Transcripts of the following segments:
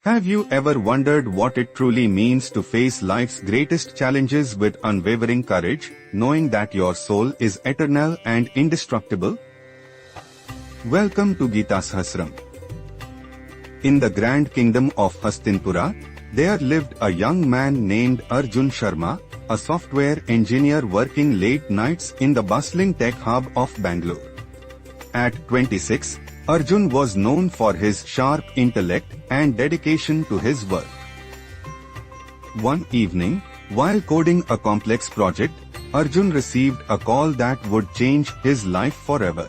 Have you ever wondered what it truly means to face life's greatest challenges with unwavering courage, knowing that your soul is eternal and indestructible? Welcome to GitaSahasram. In the grand kingdom of Hastinpura, there lived a young man named Arjun Sharma, a software engineer working late nights in the bustling tech hub of Bangalore. At 26, Arjun was known for his sharp intellect and dedication to his work. One evening, while coding a complex project, Arjun received a call that would change his life forever.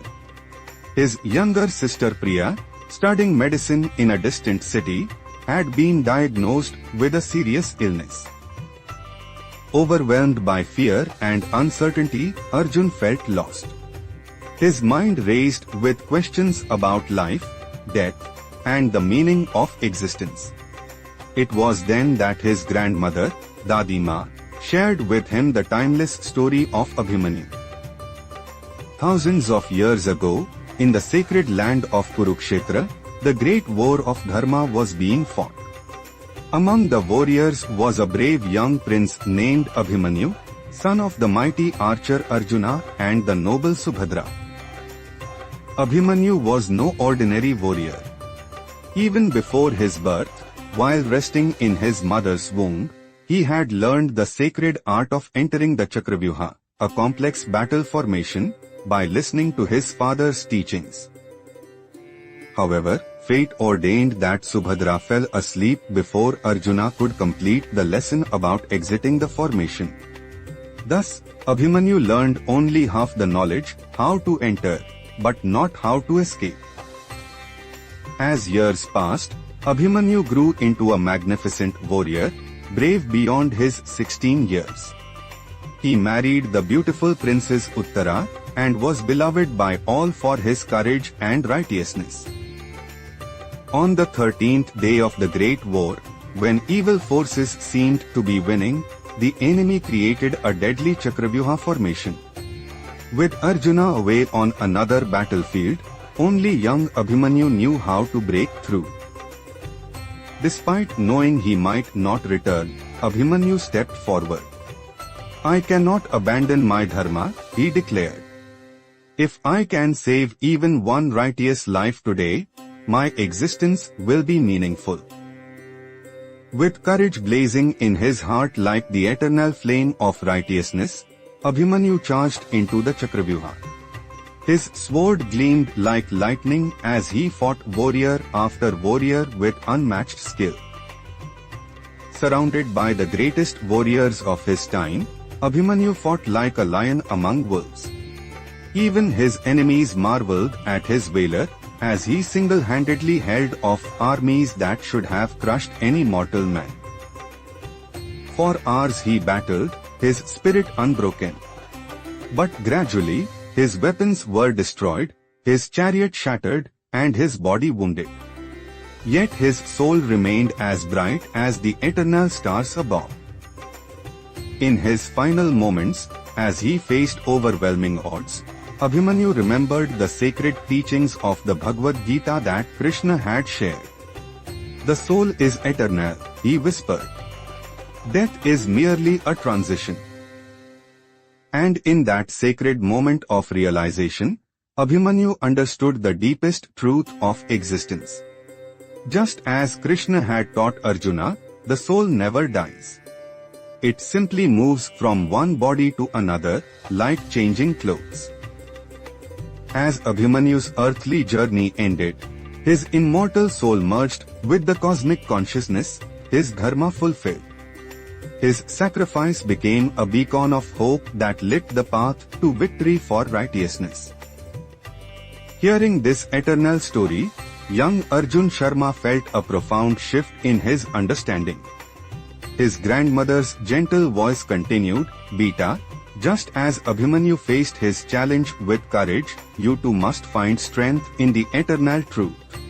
His younger sister Priya, studying medicine in a distant city, had been diagnosed with a serious illness. Overwhelmed by fear and uncertainty, Arjun felt lost. His mind raced with questions about life, death, and the meaning of existence. It was then that his grandmother, Dadima, shared with him the timeless story of Abhimanyu. Thousands of years ago, in the sacred land of Kurukshetra, the great war of Dharma was being fought. Among the warriors was a brave young prince named Abhimanyu, son of the mighty archer Arjuna and the noble Subhadra. Abhimanyu was no ordinary warrior. Even before his birth, while resting in his mother's womb, he had learned the sacred art of entering the Chakravyuha, a complex battle formation, by listening to his father's teachings. However, fate ordained that Subhadra fell asleep before Arjuna could complete the lesson about exiting the formation. Thus, Abhimanyu learned only half the knowledge, how to enter, but not how to escape. As years passed, Abhimanyu grew into a magnificent warrior, brave beyond his 16 years. He married the beautiful princess Uttara and was beloved by all for his courage and righteousness. On the 13th day of the Great War, when evil forces seemed to be winning, the enemy created a deadly Chakravyuha formation. With Arjuna away on another battlefield, only young Abhimanyu knew how to break through. Despite knowing he might not return, Abhimanyu stepped forward. "I cannot abandon my Dharma," he declared. "If I can save even one righteous life today, my existence will be meaningful." With courage blazing in his heart like the eternal flame of righteousness, Abhimanyu charged into the Chakravyuha. His sword gleamed like lightning as he fought warrior after warrior with unmatched skill. Surrounded by the greatest warriors of his time, Abhimanyu fought like a lion among wolves. Even his enemies marveled at his valor, as he single-handedly held off armies that should have crushed any mortal man. For hours he battled, his spirit unbroken. But gradually, his weapons were destroyed, his chariot shattered, and his body wounded. Yet his soul remained as bright as the eternal stars above. In his final moments, as he faced overwhelming odds, Abhimanyu remembered the sacred teachings of the Bhagavad Gita that Krishna had shared. "The soul is eternal," he whispered. "Death is merely a transition." And in that sacred moment of realization, Abhimanyu understood the deepest truth of existence. Just as Krishna had taught Arjuna, the soul never dies. It simply moves from one body to another, like changing clothes. As Abhimanyu's earthly journey ended, his immortal soul merged with the cosmic consciousness, his dharma fulfilled. His sacrifice became a beacon of hope that lit the path to victory for righteousness. Hearing this eternal story, young Arjun Sharma felt a profound shift in his understanding. His grandmother's gentle voice continued, "Beta, just as Abhimanyu faced his challenge with courage, you too must find strength in the eternal truth.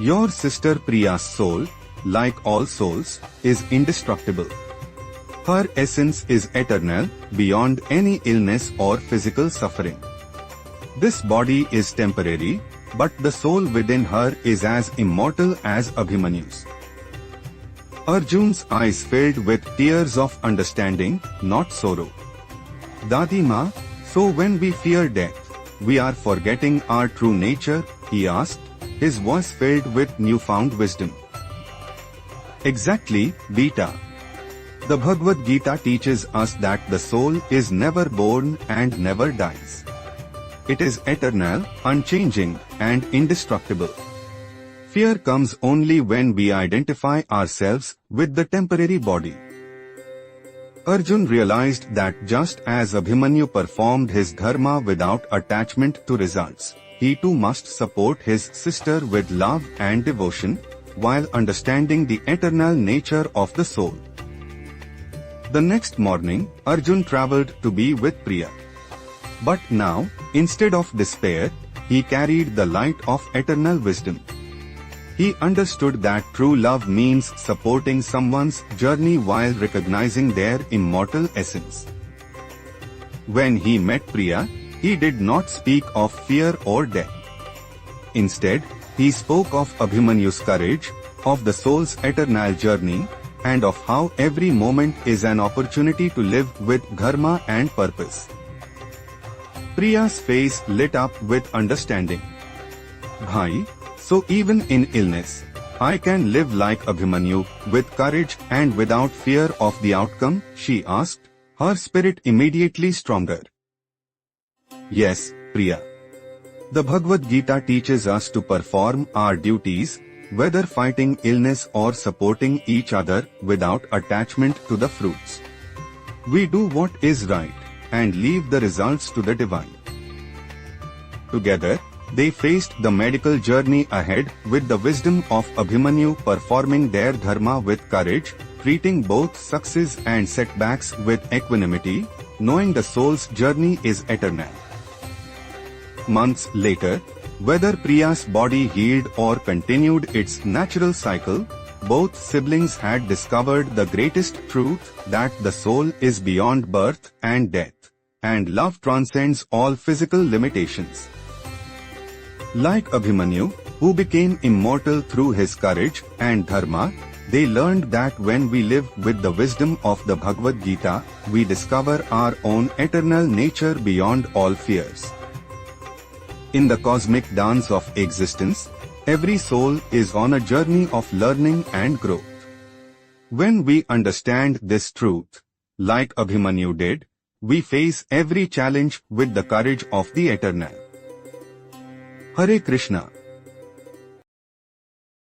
Your sister Priya's soul, like all souls, is indestructible. Her essence is eternal, beyond any illness or physical suffering. This body is temporary, but the soul within her is as immortal as Abhimanyu's. Arjun's eyes filled with tears of understanding, not sorrow. Dadi Ma, so when we fear death, we are forgetting our true nature, he asked, his voice filled with newfound wisdom. Exactly, Beta. The Bhagavad Gita teaches us that the soul is never born and never dies. It is eternal, unchanging, and indestructible. Fear comes only when we identify ourselves with the temporary body. Arjun realized that just as Abhimanyu performed his dharma without attachment to results, he too must support his sister with love and devotion, while understanding the eternal nature of the soul. The next morning, Arjun traveled to be with Priya. But now, instead of despair, he carried the light of eternal wisdom. He understood that true love means supporting someone's journey while recognizing their immortal essence. When he met Priya, he did not speak of fear or death. Instead, he spoke of Abhimanyu's courage, of the soul's eternal journey, and of how every moment is an opportunity to live with dharma and purpose. Priya's face lit up with understanding. Bhai, so even in illness, I can live like Abhimanyu, with courage and without fear of the outcome, she asked, her spirit immediately stronger. Yes, Priya. The Bhagavad Gita teaches us to perform our duties, whether fighting illness or supporting each other without attachment to the fruits. We do what is right, and leave the results to the divine. Together, they faced the medical journey ahead with the wisdom of Abhimanyu performing their dharma with courage, treating both success and setbacks with equanimity, knowing the soul's journey is eternal. Months later, whether Priya's body healed or continued its natural cycle, both siblings had discovered the greatest truth, that the soul is beyond birth and death, and love transcends all physical limitations. Like Abhimanyu, who became immortal through his courage and dharma, they learned that when we live with the wisdom of the Bhagavad Gita, we discover our own eternal nature beyond all fears. In the cosmic dance of existence, every soul is on a journey of learning and growth. When we understand this truth, like Abhimanyu did, we face every challenge with the courage of the eternal. Hare Krishna.